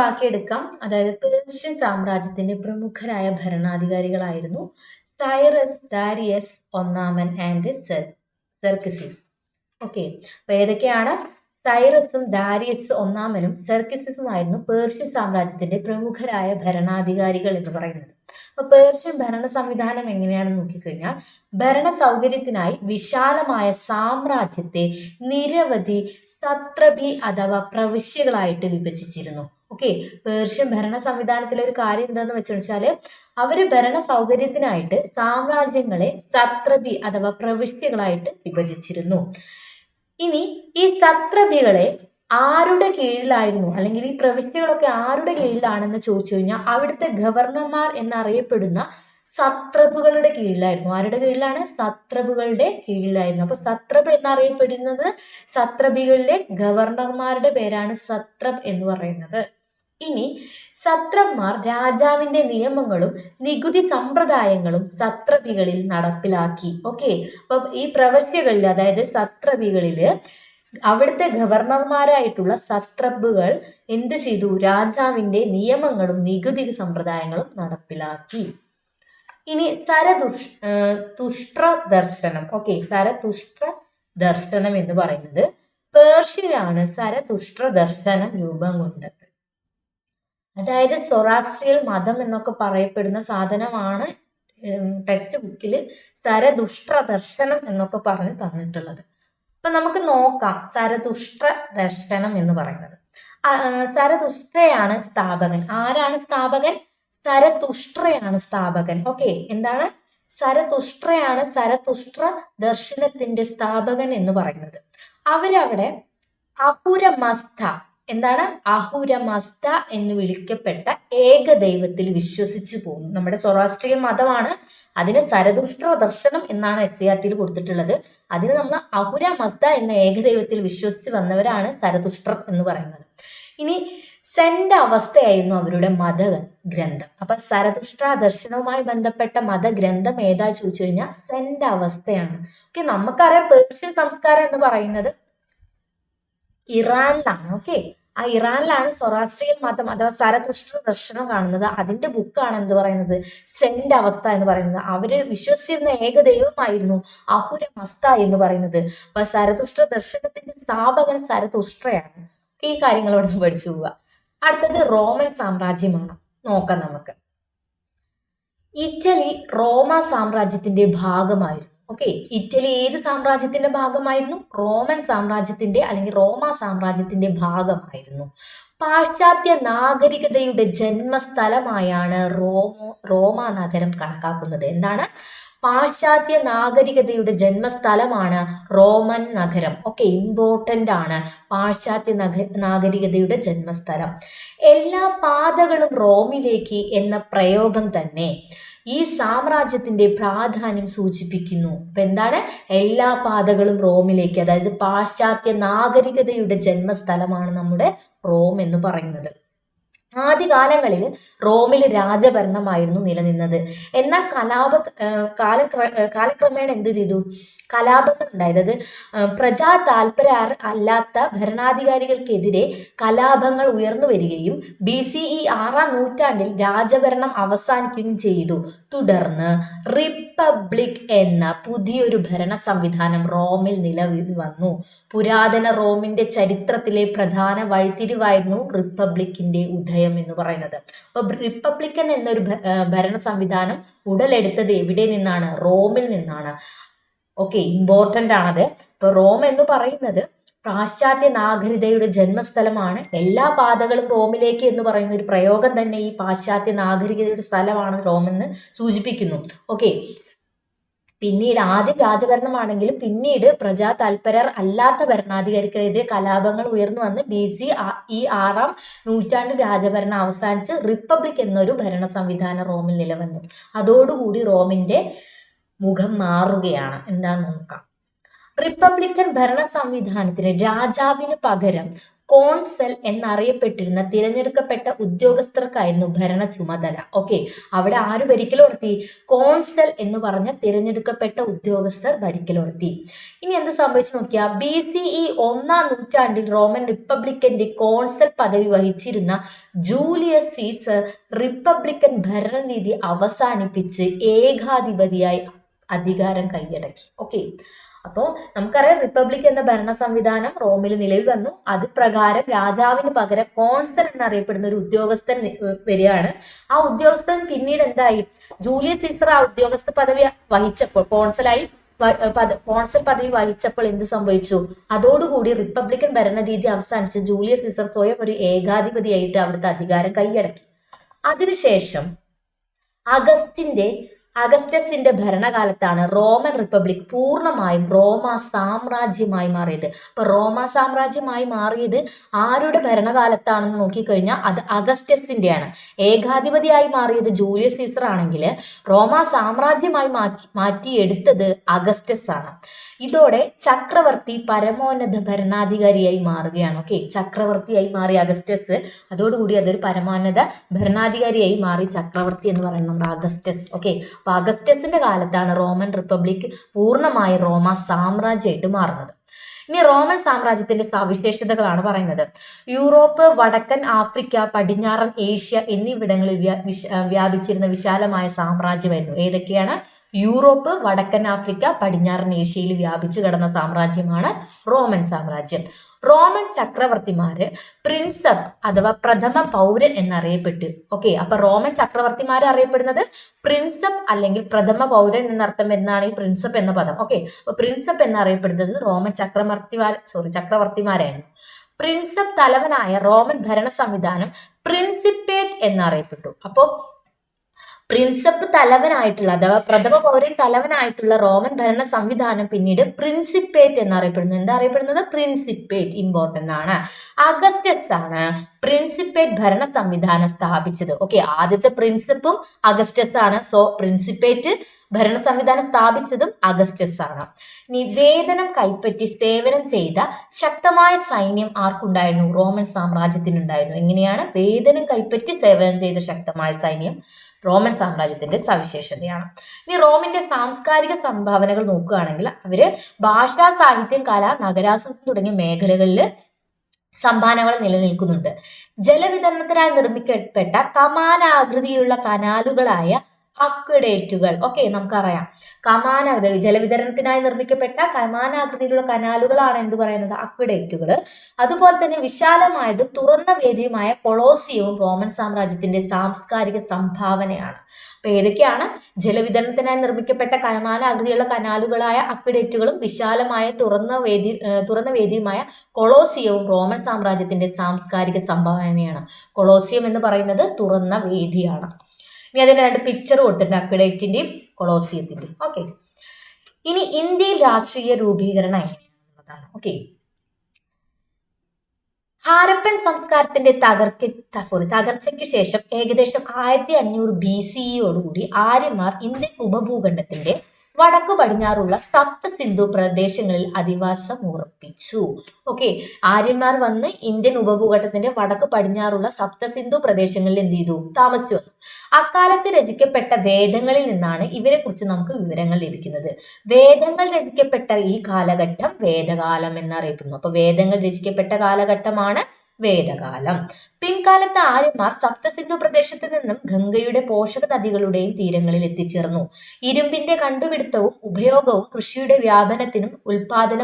ബാക്കി എടുക്കാം. അതായത് പേർഷ്യൻ സാമ്രാജ്യത്തിന്റെ പ്രമുഖരായ ഭരണാധികാരികളായിരുന്നു സൈറസ്, ദാരിയസ് ഒന്നാമൻ ആൻഡ് സെർക്സിസ്. ഓക്കെ, അപ്പൊ ഏതൊക്കെയാണ്? സൈറസും ദാരിയസ് ഒന്നാമനും സെർക്സിസുമായിരുന്നു പേർഷ്യൻ സാമ്രാജ്യത്തിന്റെ പ്രമുഖരായ ഭരണാധികാരികൾ എന്ന് പറയുന്നത്. അപ്പൊ പേർഷ്യൻ ഭരണ സംവിധാനം എങ്ങനെയാണെന്ന് നോക്കിക്കഴിഞ്ഞാൽ, ഭരണ സൗകര്യത്തിനായി വിശാലമായ സാമ്രാജ്യത്തെ നിരവധി സത്രപി അഥവാ പ്രവിശ്യകളായിട്ട് വിഭജിച്ചിരുന്നു. ഓക്കെ, പേർഷ്യൻ ഭരണ സംവിധാനത്തിലെ ഒരു കാര്യം എന്താന്ന് വെച്ചാല് അവര് ഭരണ സൗകര്യത്തിനായിട്ട് സാമ്രാജ്യങ്ങളെ സത്രപി അഥവാ പ്രവിശ്യകളായിട്ട് വിഭജിച്ചിരുന്നു. ഇനി ഈ സത്രപികളെ ആരുടെ കീഴിലായിരുന്നു, അല്ലെങ്കിൽ ഈ പ്രവിശ്യകളൊക്കെ ആരുടെ കീഴിലാണെന്ന് ചോദിച്ചു കഴിഞ്ഞാൽ അവിടുത്തെ ഗവർണർമാർ എന്നറിയപ്പെടുന്ന സത്രപുകളുടെ കീഴിലായിരുന്നു. ആരുടെ കീഴിലാണ്? സത്രപുകളുടെ കീഴിലായിരുന്നു. അപ്പൊ സത്രപ് എന്നറിയപ്പെടുന്നത് സത്രപികളിലെ ഗവർണർമാരുടെ പേരാണ് സത്രപ് എന്ന് പറയുന്നത്. ഇനി സത്രപ്മാർ രാജാവിന്റെ നിയമങ്ങളും നികുതി സമ്പ്രദായങ്ങളും സത്രപികളിൽ നടപ്പിലാക്കി. ഓക്കെ, അപ്പൊ ഈ പ്രവിശ്യകളിൽ, അതായത് സത്രപികളില് അവിടുത്തെ ഗവർണർമാരായിട്ടുള്ള സത്രപുകൾ എന്തു ചെയ്തു? രാജാവിന്റെ നിയമങ്ങളും നികുതി സമ്പ്രദായങ്ങളും നടപ്പിലാക്കി. ഇനി സരതുഷ്ട്ര ദർശനം. ഓക്കെ, സരതുഷ്ട്ര ദർശനം എന്ന് പറയുന്നത് പേർഷ്യയിലാണ് സരതുഷ്ട്ര ദർശനം രൂപം കൊണ്ടത്. അതായത് സൊറാസ്ട്രിയൽ മതം എന്നൊക്കെ പറയപ്പെടുന്ന സാധനമാണ് ടെക്സ്റ്റ് ബുക്കിൽ സരതുഷ്ട്ര ദർശനം എന്നൊക്കെ പറഞ്ഞ് തന്നിട്ടുള്ളത്. അപ്പൊ നമുക്ക് നോക്കാം സരതുഷ്ട്ര ദർശനം എന്ന് പറയുന്നത്. സരതുഷ്ട്രയാണ് സ്ഥാപകൻ. ആരാണ് സ്ഥാപകൻ? സരതുഷ്ട്രയാണ് സ്ഥാപകൻ. ഓക്കെ, എന്താണ്? സരതുഷ്ട്രയാണ് സരതുഷ്ട്ര ദർശനത്തിന്റെ സ്ഥാപകൻ എന്ന് പറയുന്നത്. അവരവിടെ അഹുരമസ്ത, എന്താണ്? അഹുരമസ്ത എന്ന് വിളിക്കപ്പെട്ട ഏകദൈവത്തിൽ വിശ്വസിച്ചു പോകുന്നു. നമ്മുടെ സൊറാസ്ട്രിയൻ മതമാണ്, അതിന് സരതുഷ്ട്ര ദർശനം എന്നാണ് SCERT കൊടുത്തിട്ടുള്ളത്. അതിന് നമ്മൾ അഹുരമസ്ത എന്ന ഏകദൈവത്തിൽ വിശ്വസിച്ച് വന്നവരാണ് സരതുഷ്ട്രർ എന്ന് പറയുന്നത്. ഇനി സെന്റ് അവസ്ഥയായിരുന്നു അവരുടെ മതഗ്രന്ഥം. അപ്പൊ സരതുഷ്ട്ര ദർശനവുമായി ബന്ധപ്പെട്ട മതഗ്രന്ഥം ഏതാ ചോദിച്ചു കഴിഞ്ഞാൽ സെന്റ് അവസ്ഥയാണ്. ഓക്കെ, നമുക്കറിയാം പേർഷ്യൻ സംസ്കാരം എന്ന് പറയുന്നത് ഇറാനിലാണ്. ഓക്കെ, ആ ഇറാനിലാണ് സൊറാസ്ട്രിയൻ മതം അഥവാ സരതുഷ്ട്ര ദർശനം കാണുന്നത്. അതിന്റെ ബുക്കാണ് എന്ത് പറയുന്നത്? സെന്റ് അവസ്ഥ എന്ന് പറയുന്നത്. അവര് വിശ്വസിച്ചിരുന്ന ഏകദൈവമായിരുന്നു അഹുരമസ്ത എന്ന് പറയുന്നത്. അപ്പൊ സരതുഷ്ട്ര ദർശനത്തിന്റെ സ്ഥാപകൻ സരതുഷ്ട്രയാണ്. ഈ കാര്യങ്ങളോട് പഠിച്ചു പോവുക. അടുത്തത് റോമൻ സാമ്രാജ്യമാണ്. നോക്കാം നമുക്ക്. ഇറ്റലി റോമ സാമ്രാജ്യത്തിന്റെ ഭാഗമായിരുന്നു. ഓക്കെ, ഇറ്റലി ഏത് സാമ്രാജ്യത്തിന്റെ ഭാഗമായിരുന്നു? റോമൻ സാമ്രാജ്യത്തിന്റെ അല്ലെങ്കിൽ റോമ സാമ്രാജ്യത്തിന്റെ ഭാഗമായിരുന്നു. പാശ്ചാത്യ നാഗരികതയുടെ ജന്മസ്ഥലമായാണ് റോമ നഗരം കണക്കാക്കുന്നത്. എന്താണ്? പാശ്ചാത്യ നാഗരികതയുടെ ജന്മസ്ഥലമാണ് റോമൻ നഗരം. ഓക്കെ, ഇമ്പോർട്ടൻ്റ് ആണ് പാശ്ചാത്യ നാഗരികതയുടെ ജന്മസ്ഥലം. എല്ലാ പാതകളും റോമിലേക്ക് എന്ന പ്രയോഗം തന്നെ ഈ സാമ്രാജ്യത്തിന്റെ പ്രാധാന്യം സൂചിപ്പിക്കുന്നു. അപ്പൊ എന്താണ്? എല്ലാ പാതകളും റോമിലേക്ക്, അതായത് പാശ്ചാത്യ നാഗരികതയുടെ ജന്മസ്ഥലമാണ് നമ്മുടെ റോം എന്ന് പറയുന്നത്. ആദ്യകാലങ്ങളിൽ റോമിൽ രാജഭരണമായിരുന്നു നിലനിന്നത്. എന്നാൽ കാലക്രമേണ എന്ത് ചെയ്തു? കലാപങ്ങൾ ഉണ്ടായത്. അതായത് പ്രജാ താല്പര്യ അല്ലാത്ത ഭരണാധികാരികൾക്കെതിരെ കലാപങ്ങൾ ഉയർന്നു വരികയും BCE 6-ാം നൂറ്റാണ്ടിൽ രാജഭരണം അവസാനിക്കുകയും ചെയ്തു. തുടർന്ന് റിപ്പബ്ലിക് എന്ന പുതിയൊരു ഭരണ സംവിധാനം റോമിൽ നിലവിൽ വന്നു. പുരാതന റോമിന്റെ ചരിത്രത്തിലെ പ്രധാന വഴിത്തിരിവായിരുന്നു റിപ്പബ്ലിക്കിന്റെ ഉദയം എന്ന് പറയുന്നത്. അപ്പൊ റിപ്പബ്ലിക്കൻ എന്നൊരു ഭരണ സംവിധാനം ഉടലെടുത്തത് എവിടെ നിന്നാണ്? റോമിൽ നിന്നാണ്. ഓക്കെ, ഇമ്പോർട്ടൻ്റ് ആണത്. ഇപ്പൊ റോം എന്ന് പറയുന്നത് പാശ്ചാത്യ നാഗരികതയുടെ ജന്മസ്ഥലമാണ്. എല്ലാ പാതകളും റോമിലേക്ക് എന്ന് പറയുന്ന ഒരു പ്രയോഗം തന്നെ ഈ പാശ്ചാത്യ നാഗരികതയുടെ സ്ഥലമാണ് റോം എന്ന് സൂചിപ്പിക്കുന്നു. ഓക്കെ, പിന്നീട് ആദ്യം രാജഭരണമാണെങ്കിലും പിന്നീട് പ്രജാ താല്പര്യർ അല്ലാത്ത ഭരണാധികാരികൾക്കെതിരെ കലാപങ്ങൾ ഉയർന്നു വന്ന് BCE 6-ാം നൂറ്റാണ്ട് രാജഭരണം അവസാനിച്ച് റിപ്പബ്ലിക് എന്നൊരു ഭരണ സംവിധാനം റോമിൽ നിലവന്നു. അതോടുകൂടി റോമിന്റെ മുഖം മാറുകയാണ്. എന്താന്ന് നോക്കാം. റിപ്പബ്ലിക്കൻ ഭരണ സംവിധാനത്തിന് രാജാവിന് പകരം കോൺസൽ എന്നറിയപ്പെട്ടിരുന്ന തിരഞ്ഞെടുക്കപ്പെട്ട ഉദ്യോഗസ്ഥർക്കായിരുന്നു ഭരണ ചുമതല. ഓക്കെ, അവിടെ ആര് ഭരിക്കലുണർത്തി? കോൺസൽ എന്ന് പറഞ്ഞ തിരഞ്ഞെടുക്കപ്പെട്ട ഉദ്യോഗസ്ഥർ ഭരിക്കലുണർത്തി. ഇനി എന്ത് സംഭവിച്ചു നോക്കിയാ, BCE 1-ാം നൂറ്റാണ്ടിൽ റോമൻ റിപ്പബ്ലിക്കന്റെ കോൺസൽ പദവി വഹിച്ചിരുന്ന ജൂലിയസ് സീസർ റിപ്പബ്ലിക്കൻ ഭരണരീതി അവസാനിപ്പിച്ച് ഏകാധിപതിയായി അധികാരം കൈയടക്കി. ഓക്കെ, അപ്പോൾ നമുക്കറിയാം റിപ്പബ്ലിക് എന്ന ഭരണ സംവിധാനം റോമിൽ നിലവിൽ വന്നു. അത് പ്രകാരം രാജാവിന് പകരം കോൺസൽ എന്നറിയപ്പെടുന്ന ഒരു ഉദ്യോഗസ്ഥൻ വരികയാണ്. ആ ഉദ്യോഗസ്ഥൻ പിന്നീട് എന്തായി? ജൂലിയസ് സീസർ ആ ഉദ്യോഗസ്ഥ പദവി വഹിച്ചപ്പോൾ, കോൺസൽ പദവി വഹിച്ചപ്പോൾ എന്ത് സംഭവിച്ചു? അതോടുകൂടി റിപ്പബ്ലിക്കൻ ഭരണരീതി അവസാനിച്ച് ജൂലിയസ് സീസർ സ്വയം ഒരു ഏകാധിപതിയായിട്ട് അവിടുത്തെ അധികാരം കൈയടക്കി. അതിനുശേഷം അഗസ്റ്റസിന്റെ ഭരണകാലത്താണ് റോമൻ റിപ്പബ്ലിക് പൂർണ്ണമായും റോമ സാമ്രാജ്യമായി മാറിയത്. അപ്പൊ റോമ സാമ്രാജ്യമായി മാറിയത് ആരുടെ ഭരണകാലത്താണെന്ന് നോക്കിക്കഴിഞ്ഞാൽ അത് അഗസ്റ്റസിന്റെയാണ്. ഏകാധിപതിയായി മാറിയത് ജൂലിയസ് സീസർ ആണെങ്കിൽ റോമ സാമ്രാജ്യമായി മാറ്റിയെടുത്തത് അഗസ്റ്റസ് ആണ്. ഇതോടെ ചക്രവർത്തി പരമോന്നത ഭരണാധികാരിയായി മാറുകയാണ്. ഓക്കെ, ചക്രവർത്തിയായി മാറി അഗസ്റ്റസ്, അതോടുകൂടി അതൊരു പരമോന്നത ഭരണാധികാരിയായി മാറി ചക്രവർത്തി എന്ന് പറയുന്നത് നമ്മുടെ അഗസ്റ്റസ്. ഓക്കെ, അപ്പൊ അഗസ്റ്റസിന്റെ കാലത്താണ് റോമൻ റിപ്പബ്ലിക് പൂർണ്ണമായി റോമ സാമ്രാജ്യമായിട്ട് മാറുന്നത്. ഇനി റോമൻ സാമ്രാജ്യത്തിന്റെ സവിശേഷതകളാണ് പറയുന്നത്. യൂറോപ്പ്, വടക്കൻ ആഫ്രിക്ക, പടിഞ്ഞാറൻ ഏഷ്യ എന്നിവിടങ്ങളിൽ വ്യാപിച്ചിരുന്ന വിശാലമായ സാമ്രാജ്യമായിരുന്നു. ഏതൊക്കെയാണ്? യൂറോപ്പ്, വടക്കൻ ആഫ്രിക്ക, പടിഞ്ഞാറൻ ഏഷ്യയിൽ വ്യാപിച്ചു കിടന്ന സാമ്രാജ്യമാണ് റോമൻ സാമ്രാജ്യം. റോമൻ ചക്രവർത്തിമാര് പ്രിൻസപ്പ് അഥവാ പ്രഥമ പൗരൻ എന്നറിയപ്പെട്ടു. ഓക്കെ, അപ്പൊ റോമൻ ചക്രവർത്തിമാരെ അറിയപ്പെടുന്നത് പ്രിൻസപ്പ് അല്ലെങ്കിൽ പ്രഥമ പൗരൻ എന്നർത്ഥം വരുന്നതാണ് ഈ പ്രിൻസപ്പ് എന്ന പദം. ഓക്കെ, അപ്പൊ പ്രിൻസപ്പ് എന്നറിയപ്പെടുന്നത് റോമൻ ചക്രവർത്തിമാരായിരുന്നു. പ്രിൻസപ്പ് തലവനായ റോമൻ ഭരണ സംവിധാനം പ്രിൻസിപ്പേറ്റ് എന്നറിയപ്പെട്ടു. അപ്പോ പ്രിൻസപ്പ് തലവനായിട്ടുള്ള അഥവാ പ്രഥമ പൗരൻ തലവനായിട്ടുള്ള റോമൻ ഭരണ സംവിധാനം പിന്നീട് പ്രിൻസിപ്പേറ്റ് എന്നറിയപ്പെടുന്നു. എന്താ അറിയപ്പെടുന്നത്? പ്രിൻസിപ്പേറ്റ്. ഇമ്പോർട്ടന്റ് ആണ്. അഗസ്റ്റസ് ആണ് പ്രിൻസിപ്പേറ്റ് ഭരണ സംവിധാനം സ്ഥാപിച്ചത്. ഓക്കെ, ആദ്യത്തെ പ്രിൻസിപ്പും അഗസ്റ്റസ് ആണ്. സോ പ്രിൻസിപ്പേറ്റ് ഭരണ സംവിധാനം സ്ഥാപിച്ചതും അഗസ്റ്റസ് ആണ്. നിവേദനം കൈപ്പറ്റി സേവനം ചെയ്ത ശക്തമായ സൈന്യം ആർക്കുണ്ടായിരുന്നു? റോമൻ സാമ്രാജ്യത്തിനുണ്ടായിരുന്നു. എങ്ങനെയാണ്? വേതനം കൈപ്പറ്റി സേവനം ചെയ്ത ശക്തമായ സൈന്യം റോമൻ സാമ്രാജ്യത്തിന്റെ സവിശേഷതയാണ്. ഇനി റോമിന്റെ സാംസ്കാരിക സംഭാവനകൾ നോക്കുകയാണെങ്കിൽ അവര് ഭാഷാ, സാഹിത്യം, കല, നഗരാസൂത്രണം തുടങ്ങിയ മേഖലകളിൽ സംഭാവനകൾ നിലനിൽക്കുന്നുണ്ട്. ജലവിതരണത്തിനായി നിർമ്മിക്കപ്പെട്ട കമാനാകൃതിയിലുള്ള കനാലുകളായ അക്വഡേറ്റുകൾ. ഓക്കെ, നമുക്കറിയാം കമാനാകൃതി ജലവിതരണത്തിനായി നിർമ്മിക്കപ്പെട്ട കമാനാകൃതിയിലുള്ള കനാലുകളാണ് എന്ത് പറയുന്നത്? അക്വഡേറ്റുകൾ. അതുപോലെ തന്നെ വിശാലമായതും തുറന്ന വേദിയുമായ കൊളോസിയവും റോമൻ സാമ്രാജ്യത്തിന്റെ സാംസ്കാരിക സംഭാവനയാണ്. അപ്പൊ ഏതൊക്കെയാണ്? ജലവിതരണത്തിനായി നിർമ്മിക്കപ്പെട്ട കമാനാകൃതിയുള്ള കനാലുകളായ അക്വഡേറ്റുകളും വിശാലമായ തുറന്ന വേദിയുമായ കൊളോസിയവും റോമൻ സാമ്രാജ്യത്തിന്റെ സാംസ്കാരിക സംഭാവനയാണ്. കൊളോസിയം എന്ന് പറയുന്നത് തുറന്ന വേദിയാണ്. ഇനി അതിന് രണ്ട് പിക്ചർ കൊടുത്തിട്ടുണ്ട്, അക്വഡേറ്റിന്റെയും കൊളോസിയത്തിന്റെയും. ഓക്കെ, ഇനി ഇന്ത്യയിൽ രാഷ്ട്രീയ രൂപീകരണം എങ്ങനെയാണെന്നുള്ളതാണ്. ഓക്കെ, ഹാരപ്പൻ സംസ്കാരത്തിന്റെ തകർച്ചയ്ക്ക് ശേഷം ഏകദേശം 1500 BCE ആര്യന്മാർ ഇന്ത്യൻ ഉപഭൂഖണ്ഡത്തിന്റെ വടക്കു പടിഞ്ഞാറുള്ള സപ്ത സിന്ധു പ്രദേശങ്ങളിൽ അധിവാസം ഉറപ്പിച്ചു. ഓക്കെ, ആര്യന്മാർ വന്ന് ഇന്ത്യൻ ഉപഭൂഖണ്ഡത്തിന്റെ വടക്കു പടിഞ്ഞാറുള്ള സപ്ത സിന്ധു പ്രദേശങ്ങളിൽ എന്ത് ചെയ്തു? താമസിച്ചു വന്നു. അക്കാലത്ത് രചിക്കപ്പെട്ട വേദങ്ങളിൽ നിന്നാണ് ഇവരെ കുറിച്ച് നമുക്ക് വിവരങ്ങൾ ലഭിക്കുന്നത്. വേദങ്ങൾ രചിക്കപ്പെട്ട ഈ കാലഘട്ടം വേദകാലം എന്നറിയപ്പെടുന്നു. അപ്പൊ വേദങ്ങൾ രചിക്കപ്പെട്ട കാലഘട്ടമാണ് വേദകാലം. പിൻകാലത്ത് ആര്യന്മാർ സപ്തസിന്ധു പ്രദേശത്ത് നിന്നും ഗംഗയുടെ പോഷക നദികളുടെയും തീരങ്ങളിൽ എത്തിച്ചേർന്നു. ഇരുമ്പിന്റെ കണ്ടുപിടുത്തവും ഉപയോഗവും കൃഷിയുടെ വ്യാപനത്തിനും ഉൽപാദന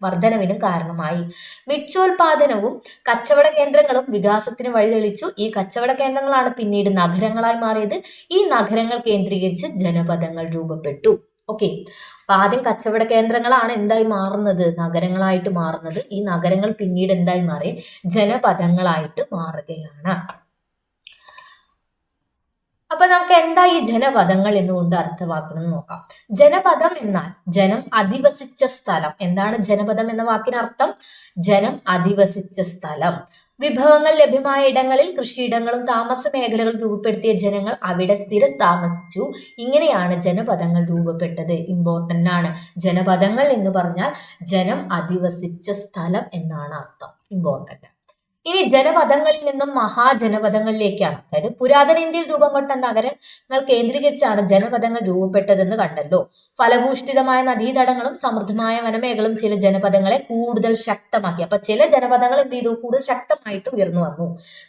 വർധനവിനും കാരണമായി. മിച്ചോൽപാദനവും കച്ചവട കേന്ദ്രങ്ങളും വികാസത്തിന് വഴിതെളിച്ചു. ഈ കച്ചവട കേന്ദ്രങ്ങളാണ് പിന്നീട് നഗരങ്ങളായി മാറിയത്. ഈ നഗരങ്ങൾ കേന്ദ്രീകരിച്ച് ജനപദങ്ങൾ രൂപപ്പെട്ടു. ഓക്കെ, അപ്പൊ ആദ്യം കച്ചവട കേന്ദ്രങ്ങളാണ് എന്തായി മാറുന്നത്? നഗരങ്ങളായിട്ട് മാറുന്നത്. ഈ നഗരങ്ങൾ പിന്നീട് എന്തായി മാറി? ജനപദങ്ങളായിട്ട് മാറുകയാണ്. അപ്പൊ നമുക്ക് എന്താ ഈ ജനപദങ്ങൾ എന്നുകൊണ്ട് അർത്ഥമാക്കണം എന്ന് നോക്കാം. ജനപദം എന്നാൽ ജനം അധിവസിച്ച സ്ഥലം. എന്താണ് ജനപദം എന്ന വാക്കിനർത്ഥം? ജനം അധിവസിച്ച സ്ഥലം. വിഭവങ്ങൾ ലഭ്യമായ ഇടങ്ങളിൽ കൃഷിയിടങ്ങളും താമസ മേഖലകളും രൂപപ്പെടുത്തിയ ജനങ്ങൾ അവിടെ താമസിച്ചു. ഇങ്ങനെയാണ് ജനപദങ്ങൾ രൂപപ്പെട്ടത്. ഇമ്പോർട്ടന്റ് ആണ്. ജനപദങ്ങൾ എന്ന് പറഞ്ഞാൽ ജനം അധിവസിച്ച സ്ഥലം എന്നാണ് അർത്ഥം. ഇമ്പോർട്ടന്റ്. ഇനി ജനപദങ്ങളിൽ നിന്നും മഹാജനപദങ്ങളിലേക്കാണ്. അതായത് പുരാതന ഇന്ത്യയിൽ രൂപം കൊണ്ട നഗരങ്ങൾ കേന്ദ്രീകരിച്ചാണ് ജനപദങ്ങൾ രൂപപ്പെട്ടതെന്ന് കണ്ടല്ലോ. ഫലഭൂഷ്ഠിതമായ നദീതടങ്ങളും സമൃദ്ധമായ വനമേഖലകളും ചില ജനപദങ്ങളെ കൂടുതൽ ശക്തമാക്കി. അപ്പൊ ചില ജനപദങ്ങൾ എന്ത് ചെയ്തു? കൂടുതൽ ശക്തമായിട്ട് ഉയർന്നു വന്നു.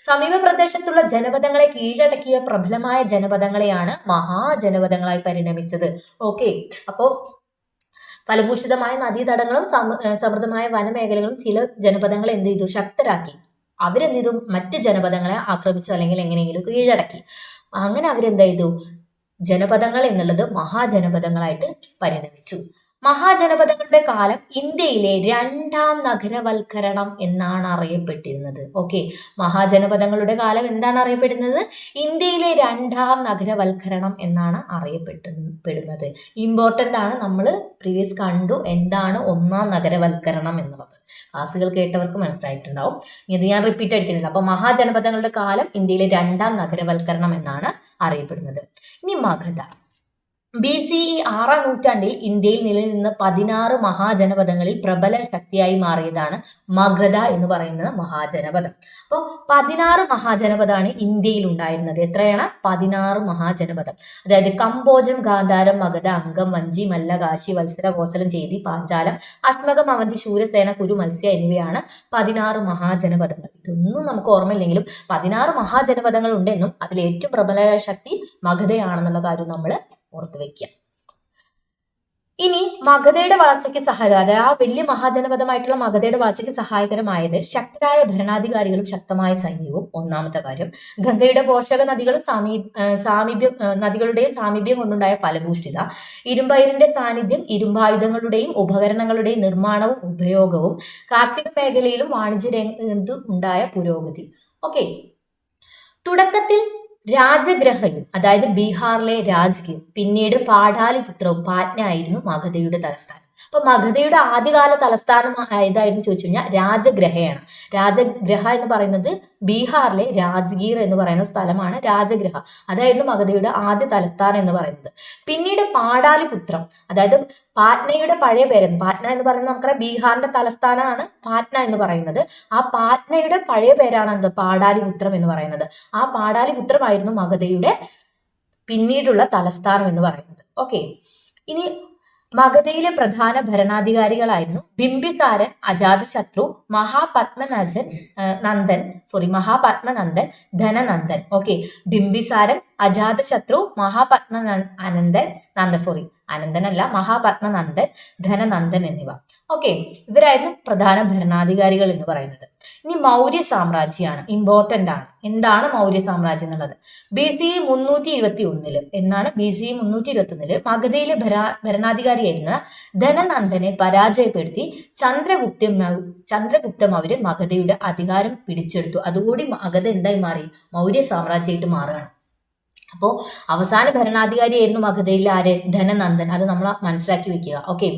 സമീപ പ്രദേശത്തുള്ള ജനപദങ്ങളെ കീഴടക്കിയ പ്രബലമായ ജനപദങ്ങളെയാണ് മഹാജനപദങ്ങളായി പരിണമിച്ചത്. ഓക്കെ, അപ്പോ ഫലഭൂഷിതമായ നദീതടങ്ങളും സമൃദ്ധമായ വനമേഖലകളും ചില ജനപദങ്ങളെ എന്ത് ചെയ്തു? ശക്തരാക്കി. അവരെന്ത് ചെയ്തു? മറ്റ് ജനപദങ്ങളെ ആക്രമിച്ചു അല്ലെങ്കിൽ എങ്ങനെയെങ്കിലും കീഴടക്കി. അങ്ങനെ അവരെന്ത് ചെയ്തു? ജനപദങ്ങൾ എന്നുള്ളത് മഹാജനപദങ്ങളായിട്ട് പരിണമിച്ചു. മഹാജനപദങ്ങളുടെ കാലം ഇന്ത്യയിലെ രണ്ടാം നഗരവൽക്കരണം എന്നാണ് അറിയപ്പെട്ടിരുന്നത്. ഓക്കെ, മഹാജനപദങ്ങളുടെ കാലം എന്താണ് അറിയപ്പെടുന്നത്? ഇന്ത്യയിലെ രണ്ടാം നഗരവൽക്കരണം എന്നാണ് അറിയപ്പെടുന്നത്. ഇമ്പോർട്ടൻ്റ് ആണ്. നമ്മൾ പ്രീവിയസ് കണ്ടു എന്താണ് ഒന്നാം നഗരവൽക്കരണം എന്നുള്ളത്. ക്ലാസ്സുകൾ കേട്ടവർക്ക് മനസ്സിലായിട്ടുണ്ടാവും. ഇത് ഞാൻ റിപ്പീറ്റ് അടിക്കുന്നില്ല. അപ്പൊ മഹാജനപദങ്ങളുടെ കാലം ഇന്ത്യയിലെ രണ്ടാം നഗരവൽക്കരണം എന്നാണ് അറിയപ്പെടുന്നത്. ഇനി മഗധ. BCE 6-ാം നൂറ്റാണ്ടിൽ ഇന്ത്യയിൽ നിലനിന്ന 16 മഹാജനപദങ്ങളിൽ പ്രബല ശക്തിയായി മാറിയതാണ് മഗധ എന്ന് പറയുന്ന മഹാജനപദം. അപ്പോൾ 16 മഹാജനപദമാണ് ഇന്ത്യയിൽ ഉണ്ടായിരുന്നത്. എത്രയാണ്? 16 മഹാജനപദം. അതായത് കമ്പോജം, ഗാന്ധാരം, മഗധ, അംഗം, വഞ്ചി, മല്ല, കാശി, വത്സര, കോസലം, ചേതി, പാഞ്ചാലം, അശ്മകം, അവന്തി, ശൂരസേന, കുരു, മത്സ്യ എന്നിവയാണ് 16 മഹാജനപദങ്ങൾ. ഇതൊന്നും നമുക്ക് ഓർമ്മയില്ലെങ്കിലും 16 മഹാജനപദങ്ങൾ ഉണ്ടെന്നും അതിൽ ഏറ്റവും പ്രബല ശക്തി മഗധയാണെന്നുള്ള കാര്യം നമ്മൾ ഓർത്തു വെക്കുക. ഇനി മഗധയുടെ വളർച്ചയ്ക്ക് അതായത് ആ വലിയ മഹാജനപദമായിട്ടുള്ള മഗധയുടെ വളർച്ചയ്ക്ക് സഹായകരമായത് ശക്തരായ ഭരണാധികാരികളും ശക്തമായ സൈന്യവും. ഒന്നാമത്തെ കാര്യം. ഗംഗയുടെ പോഷക നദികളും നദികളുടെയും സാമീപ്യം കൊണ്ടുണ്ടായ ഫലഭൂഷ്ഠിത. ഇരുമ്പയിരിന്റെ സാന്നിധ്യം. ഇരുമ്പായുധങ്ങളുടെയും ഉപകരണങ്ങളുടെയും നിർമ്മാണവും ഉപയോഗവും. കാർഷിക മേഖലയിലും വാണിജ്യ രംഗത്തും ഉണ്ടായ പുരോഗതി. ഓക്കെ, തുടക്കത്തിൽ രാജഗ്രഹയും അതായത് ബീഹാറിലെ രാജ്ഗീർ, പിന്നീട് പാടാലിപുത്രവും പാറ്റ്ന ആയിരുന്നു മഗധയുടെ തലസ്ഥാനം. അപ്പൊ മഗധയുടെ ആദ്യകാല തലസ്ഥാനം ഏതായിരുന്നു ചോദിച്ചു കഴിഞ്ഞാൽ രാജഗ്രഹയാണ്. രാജഗ്രഹ എന്ന് പറയുന്നത് ബീഹാറിലെ രാജ്ഗീർ എന്ന് പറയുന്ന സ്ഥലമാണ്. രാജഗ്രഹ അതായിരുന്നു മഗധയുടെ ആദ്യ തലസ്ഥാനം എന്ന് പറയുന്നത്. പിന്നീട് പാടാലിപുത്രം, അതായത് പാറ്റ്നയുടെ പഴയ പേരാണ്. പാറ്റ്ന എന്ന് പറയുന്നത് നമുക്കറിയാം ബീഹാറിന്റെ തലസ്ഥാനമാണ് പാറ്റ്ന എന്ന് പറയുന്നത്. ആ പാറ്റ്നയുടെ പഴയ പേരാണ് എന്ത്? പാടാലിപുത്രം എന്ന് പറയുന്നത്. ആ പാടാലിപുത്രമായിരുന്നു മഗധയുടെ പിന്നീടുള്ള തലസ്ഥാനം എന്ന് പറയുന്നത്. ഓക്കെ, ഇനി മഗധയിലെ പ്രധാന ഭരണാധികാരികളായിരുന്നു ബിംബിസാരൻ, അജാതശത്രു, മഹാപത്മനന്ദൻ, ധനനന്ദൻ. ഓക്കെ, ബിംബിസാരൻ, അജാതശത്രു, മഹാപത്മനന്ദൻ, ധനനന്ദൻ എന്നിവ. ഓക്കെ, ഇവരായിരുന്നു പ്രധാന ഭരണാധികാരികൾ എന്ന് പറയുന്നത്. ഇനി മൗര്യ സാമ്രാജ്യമാണ്. ഇമ്പോർട്ടന്റ് ആണ്. എന്താണ് മൗര്യ സാമ്രാജ്യം എന്നുള്ളത്? BCE 321 എന്നാണ്. BCE 321 മഗധയിലെ ഭരണാധികാരിയായിരുന്ന ധനനന്ദനെ പരാജയപ്പെടുത്തി ചന്ദ്രഗുപ്ത മൗര്യൻ മഗധയുടെ അധികാരം പിടിച്ചെടുത്തു. അതുകൂടി മഗധ എന്തായി മാറി? മൗര്യ സാമ്രാജ്യമായിട്ട് മാറുകയാണ്. അപ്പോൾ അവസാന ഭരണാധികാരിയായിരുന്നു മഗധയിലെ ആര്? ധനനന്ദൻ. അത് നമ്മൾ മനസ്സിലാക്കി വെക്കുക. ഓക്കെ,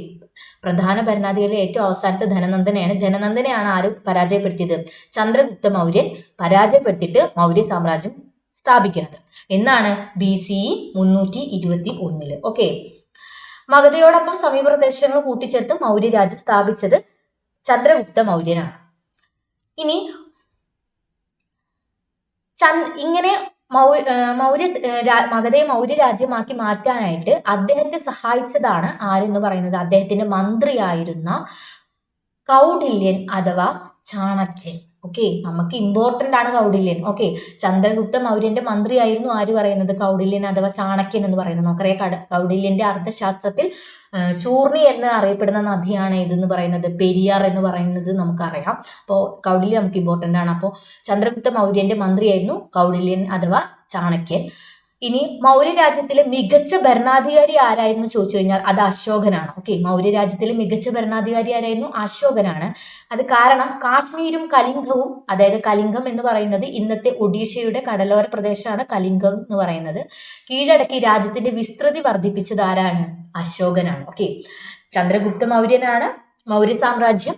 പ്രധാന ഭരണാധികാരി ഏറ്റവും അവസാനത്തെ ധനനന്ദനെയാണ് ആര് പരാജയപ്പെടുത്തിയത്? ചന്ദ്രഗുപ്ത മൗര്യൻ പരാജയപ്പെടുത്തിയിട്ട് മൗര്യ സാമ്രാജ്യം സ്ഥാപിക്കുന്നത്. എന്നാണ്? BCE 321. ഓക്കെ, മഗധയോടൊപ്പം സമീപ പ്രദേശങ്ങൾ കൂട്ടിച്ചേർത്ത് മൗര്യ രാജ്യം സ്ഥാപിച്ചത് ചന്ദ്രഗുപ്ത മൗര്യനാണ്. ഇനി ഇങ്ങനെ മഗധയെ മൗര്യ രാജ്യമാക്കി മാറ്റാനായിട്ട് അദ്ദേഹത്തെ സഹായിച്ചതാണ് ആരെന്ന് പറയുന്നത്? അദ്ദേഹത്തിന്റെ മന്ത്രിയായിരുന്ന കൗഡില്യൻ അഥവാ ചാണക്യൻ. ഓക്കെ, നമുക്ക് ഇമ്പോർട്ടന്റ് ആണ് കൗഡില്യൻ. ഓക്കെ, ചന്ദ്രഗുപ്ത മൗര്യന്റെ മന്ത്രിയായിരുന്നു ആര് പറയുന്നത്? കൗഡില്യൻ അഥവാ ചാണക്യൻ എന്ന് പറയുന്നത്. നമുക്കറിയാം കൗഡില്യന്റെ അർത്ഥശാസ്ത്രത്തിൽ ചൂർണി എന്ന് അറിയപ്പെടുന്ന നദിയാണ് ഇതെന്ന് പറയുന്നത് പെരിയാർ എന്ന് പറയുന്നത് നമുക്കറിയാം. അപ്പോൾ കൗഡില്യൻ നമുക്ക് ഇമ്പോർട്ടന്റ് ആണ്. അപ്പോൾ ചന്ദ്രഗുപ്ത മൗര്യന്റെ മന്ത്രിയായിരുന്നു കൗഡില്യൻ അഥവാ ചാണക്യൻ. ഇനി മൗര്യ രാജ്യത്തിലെ മികച്ച ഭരണാധികാരി ആരായിരുന്നു ചോദിച്ചു കഴിഞ്ഞാൽ അത് അശോകനാണ്. ഓക്കെ, മൗര്യ രാജ്യത്തിലെ മികച്ച ഭരണാധികാരി ആരായിരുന്നു? അശോകനാണ്. അത് കാരണം കാശ്മീരും കലിംഗവും, അതായത് കലിംഗം എന്ന് പറയുന്നത് ഇന്നത്തെ ഒഡീഷയുടെ കടലോര പ്രദേശമാണ് കലിംഗം എന്ന് പറയുന്നത്, കീഴടക്കി രാജ്യത്തിന്റെ വിസ്തൃതി വർദ്ധിപ്പിച്ചത് ആരാണ്? അശോകനാണ്. ഓക്കെ, ചന്ദ്രഗുപ്ത മൗര്യനാണ് മൗര്യ സാമ്രാജ്യം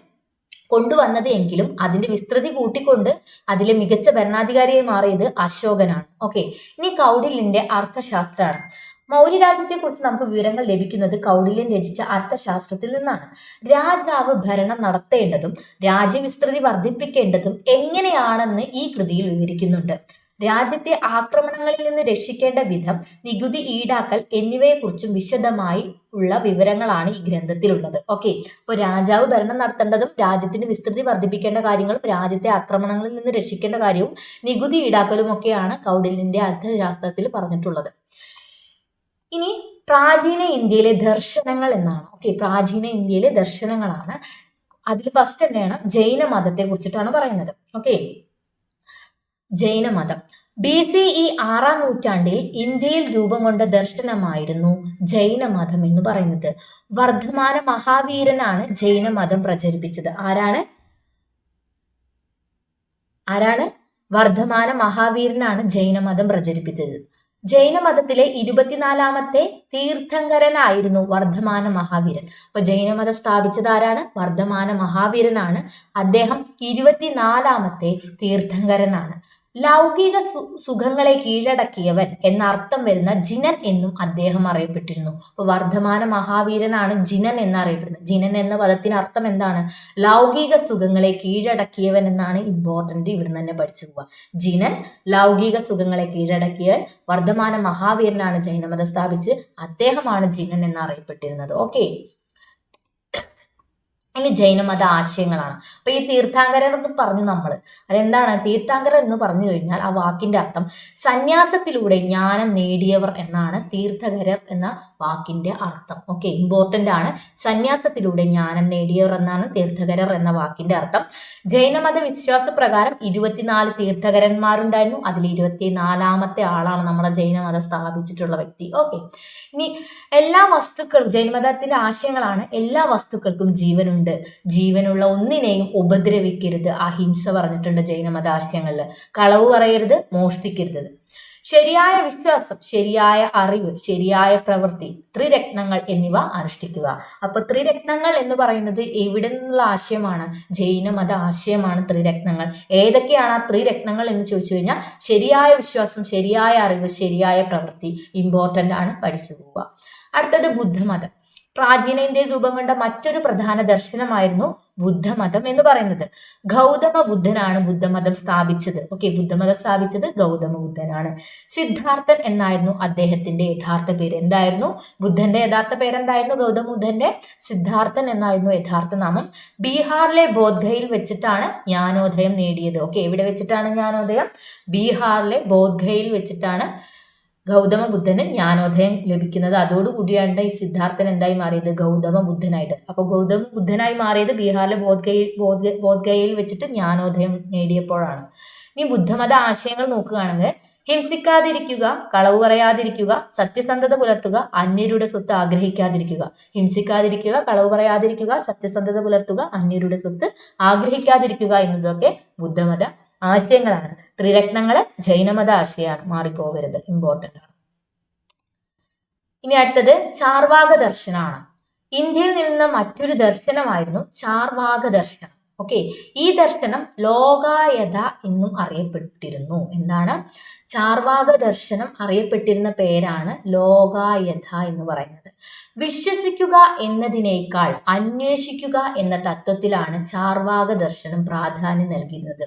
കൊണ്ടുവന്നത് എങ്കിലും അതിന്റെ വിസ്തൃതി കൂട്ടിക്കൊണ്ട് അതിലെ മികച്ച ഭരണാധികാരിയായി മാറിയത് അശോകനാണ്. ഓക്കെ, ഇനി കൗഡില്യന്റെ അർത്ഥശാസ്ത്രമാണ്. മൗര്യരാജ്യത്തെക്കുറിച്ച് നമുക്ക് വിവരങ്ങൾ ലഭിക്കുന്നത് കൗടില്യൻ രചിച്ച അർത്ഥശാസ്ത്രത്തിൽ നിന്നാണ്. രാജാവ് ഭരണം നടത്തേണ്ടതും രാജ്യവിസ്തൃതി വർദ്ധിപ്പിക്കേണ്ടതും എങ്ങനെയാണെന്ന് ഈ കൃതിയിൽ വിവരിക്കുന്നുണ്ട്. രാജ്യത്തെ ആക്രമണങ്ങളിൽ നിന്ന് രക്ഷിക്കേണ്ട വിധം, നികുതി ഈടാക്കൽ എന്നിവയെക്കുറിച്ചും വിശദമായി ഉള്ള വിവരങ്ങളാണ് ഈ ഗ്രന്ഥത്തിലുള്ളത്. ഓക്കെ, അപ്പോൾ രാജാവ് ഭരണം നടത്തേണ്ടതും രാജ്യത്തിന്റെ വിസ്തൃതി വർദ്ധിപ്പിക്കേണ്ട കാര്യങ്ങളും രാജ്യത്തെ ആക്രമണങ്ങളിൽ നിന്ന് രക്ഷിക്കേണ്ട കാര്യവും നികുതി ഈടാക്കലും ഒക്കെയാണ് കൗടില്യന്റെ അർത്ഥശാസ്ത്രത്തിൽ പറഞ്ഞിട്ടുള്ളത്. ഇനി പ്രാചീന ഇന്ത്യയിലെ ദർശനങ്ങൾ എന്നാണ്. ഓക്കെ, പ്രാചീന ഇന്ത്യയിലെ ദർശനങ്ങളാണ്. അതിൽ ഫസ്റ്റ് തന്നെയാണ് ജൈനമതത്തെ കുറിച്ചിട്ടാണ് പറയുന്നത്. ഓക്കെ, ജൈനമതം BCE 6-ാം നൂറ്റാണ്ടിൽ ഇന്ത്യയിൽ രൂപം കൊണ്ട ദർശനമായിരുന്നു ജൈനമതം എന്ന് പറയുന്നത്. വർദ്ധമാന മഹാവീരനാണ് ജൈനമതം പ്രചരിപ്പിച്ചത്. ആരാണ് വർദ്ധമാന മഹാവീരനാണ് ജൈനമതം പ്രചരിപ്പിച്ചത്. ജൈനമതത്തിലെ 24-ാമത്തെ തീർത്ഥങ്കരനായിരുന്നു വർദ്ധമാന മഹാവീരൻ. അപ്പൊ ജൈനമതം സ്ഥാപിച്ചത് ആരാണ്? വർദ്ധമാന മഹാവീരനാണ്. അദ്ദേഹം 24-ാമത്തെ തീർത്ഥങ്കരനാണ്. ലൗകിക സുഖങ്ങളെ കീഴടക്കിയവൻ എന്ന അർത്ഥം വരുന്ന ജിനൻ എന്നും അദ്ദേഹം അറിയപ്പെട്ടിരുന്നു. അപ്പൊ വർദ്ധമാന മഹാവീരനാണ് ജിനൻ എന്നറിയപ്പെടുന്നത്. ജിനൻ എന്ന പദത്തിന് അർത്ഥം എന്താണ്? ലൗകിക സുഖങ്ങളെ കീഴടക്കിയവൻ എന്നാണ്. ഇമ്പോർട്ടന്റ്, ഇവിടുന്ന് തന്നെ പഠിച്ചു പോവുക. ജിനൻ ലൗകിക സുഖങ്ങളെ കീഴടക്കിയവൻ. വർദ്ധമാന മഹാവീരനാണ് ജൈനമതം സ്ഥാപിച്ച്, അദ്ദേഹമാണ് ജിനൻ എന്നറിയപ്പെട്ടിരുന്നത്. ഓക്കെ, ഇനി ജൈനമത ആശയങ്ങളാണ്. അപ്പൊ ഈ തീർത്ഥാങ്കരൻ എന്ന് പറഞ്ഞു നമ്മൾ, അതെന്താണ് തീർത്ഥാങ്കരൻ എന്ന് പറഞ്ഞു കഴിഞ്ഞാൽ ആ വാക്കിന്റെ അർത്ഥം സന്യാസത്തിലൂടെ ജ്ഞാനം നേടിയവർ എന്നാണ് തീർത്ഥകരർ എന്ന വാക്കിന്റെ അർത്ഥം. ഓക്കെ, ഇമ്പോർട്ടന്റ് ആണ്. സന്യാസത്തിലൂടെ ജ്ഞാനം നേടിയവർ എന്നാണ് തീർത്ഥകരർ എന്ന വാക്കിന്റെ അർത്ഥം. ജൈനമത വിശ്വാസ പ്രകാരം 24 തീർത്ഥകരന്മാരുണ്ടായിരുന്നു. അതിൽ 24-ാമത്തെ ആളാണ് നമ്മുടെ ജൈനമതം സ്ഥാപിച്ചിട്ടുള്ള വ്യക്തി. ഓക്കെ, ഇനി എല്ലാ വസ്തുക്കളും, ജൈനമതത്തിന്റെ ആശയങ്ങളാണ് എല്ലാ വസ്തുക്കൾക്കും ജീവനുണ്ട്, ജീവനുള്ള ഒന്നിനെയും ഉപദ്രവിക്കരുത്, അഹിംസ പറഞ്ഞിട്ടുണ്ട് ജൈനമത ആശയങ്ങളിൽ. കളവ് പറയരുത്, മോഷ്ടിക്കരുത്. ശരിയായ വിശ്വാസം, ശരിയായ അറിവ്, ശരിയായ പ്രവൃത്തി, ത്രിരത്നങ്ങൾ എന്നിവ അനുഷ്ഠിക്കുക. അപ്പൊ ത്രിരത്നങ്ങൾ എന്ന് പറയുന്നത് എവിടെ നിന്നുള്ള ആശയമാണ്? ജൈനമത ആശയമാണ് ത്രിരത്നങ്ങൾ. ഏതൊക്കെയാണ് ആ ത്രിരത്നങ്ങൾ എന്ന് ചോദിച്ചു കഴിഞ്ഞാൽ ശരിയായ വിശ്വാസം, ശരിയായ അറിവ്, ശരിയായ പ്രവൃത്തി. ഇമ്പോർട്ടന്റ് ആണ്, പഠിച്ചു പോവുക. അടുത്തത് ബുദ്ധമതം. പ്രാചീന ഇന്ത്യയിൽ രൂപം കൊണ്ട മറ്റൊരു പ്രധാന ദർശനമായിരുന്നു ബുദ്ധമതം എന്ന് പറയുന്നത്. ഗൗതമ ബുദ്ധനാണ് ബുദ്ധമതം സ്ഥാപിച്ചത്. ഓക്കെ, ബുദ്ധമതം സ്ഥാപിച്ചത് ഗൗതമ ബുദ്ധനാണ്. സിദ്ധാർത്ഥൻ എന്നായിരുന്നു അദ്ദേഹത്തിന്റെ യഥാർത്ഥ പേര്. എന്തായിരുന്നു ബുദ്ധന്റെ യഥാർത്ഥ പേരെന്തായിരുന്നു? ഗൗതമ ബുദ്ധന്റെ സിദ്ധാർത്ഥൻ എന്നായിരുന്നു യഥാർത്ഥ നാമം. ബീഹാറിലെ ബോധ്ഗയയിൽ വെച്ചിട്ടാണ് ജ്ഞാനോദയം നേടിയത്. ഓക്കെ, എവിടെ വെച്ചിട്ടാണ് ജ്ഞാനോദയം? ബീഹാറിലെ ബോധ്ഗയയിൽ വെച്ചിട്ടാണ് ഗൗതമ ബുദ്ധന് ജ്ഞാനോദയം ലഭിക്കുന്നത്. അതോടുകൂടിയാണ് ഈ സിദ്ധാർത്ഥൻ എന്തായി മാറിയത്? ഗൗതമ ബുദ്ധനായിട്ട്. അപ്പൊ ഗൗതമ ബുദ്ധനായി മാറിയത് ബീഹാറിലെ ബോധ്ഗയയിൽ വെച്ചിട്ട് ജ്ഞാനോദയം നേടിയപ്പോഴാണ്. ഇനി ബുദ്ധമത ആശയങ്ങൾ നോക്കുകയാണെങ്കിൽ ഹിംസിക്കാതിരിക്കുക, കളവ് പറയാതിരിക്കുക, സത്യസന്ധത പുലർത്തുക, അന്യരുടെ സ്വത്ത് ആഗ്രഹിക്കാതിരിക്കുക. ഹിംസിക്കാതിരിക്കുക, കളവ് പറയാതിരിക്കുക, സത്യസന്ധത പുലർത്തുക, അന്യരുടെ സ്വത്ത് ആഗ്രഹിക്കാതിരിക്കുക എന്നതൊക്കെ ബുദ്ധമത ആശയങ്ങളാണ്. ത്രിരത്നങ്ങള് ജൈനമത ആശയമാണ്, മാറിപ്പോവരുത്, ഇമ്പോർട്ടന്റ് ആണ്. ഇനി അടുത്തത് ചാർവാക ദർശനമാണ്. ഇന്ത്യയിൽ നിന്ന മറ്റൊരു ദർശനമായിരുന്നു ചാർവാക ദർശനം. ഓക്കെ, ഈ ദർശനം ലോകായത എന്നും അറിയപ്പെട്ടിരുന്നു. എന്താണ്? ചാർവാക ദർശനം അറിയപ്പെട്ടിരുന്ന പേരാണ് ലോകായത എന്ന് പറയുന്നത്. വിശ്വസിക്കുക എന്നതിനേക്കാൾ അന്വേഷിക്കുക എന്ന തത്വത്തിലാണ് ചാർവാക ദർശനം പ്രാധാന്യം നൽകുന്നത്.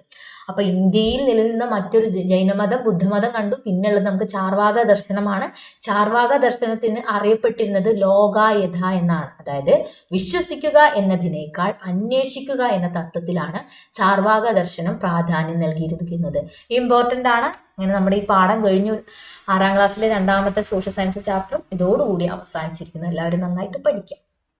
അപ്പൊ ഇന്ത്യയിൽ നിലനിന്ന മറ്റൊരു ജൈനമതം, ബുദ്ധമതം കണ്ടു, പിന്നുള്ളത് നമുക്ക് ചാർവാക ദർശനമാണ്. ചാർവാക ദർശനത്തിന് അറിയപ്പെട്ടിരുന്നത് ലോകായത എന്നാണ്. അതായത് വിശ്വസിക്കുക എന്നതിനേക്കാൾ അന്വേഷിക്കുക എന്ന തത്വത്തിലാണ് ചാർവാക ദർശനം പ്രാധാന്യം നൽകിയിരിക്കുന്നത്. ഇമ്പോർട്ടന്റ് ആണ്. അങ്ങനെ നമ്മുടെ ഈ പാഠം കഴിഞ്ഞു. 6-ാം ക്ലാസ്സിലെ 2ാമത്തെ സോഷ്യൽ സയൻസ് ചാപ്റ്റർ ഇതോടുകൂടി അവസാനിച്ചിരിക്കുന്നു. എല്ലാവരും നന്നായിട്ട് പഠിക്കാം.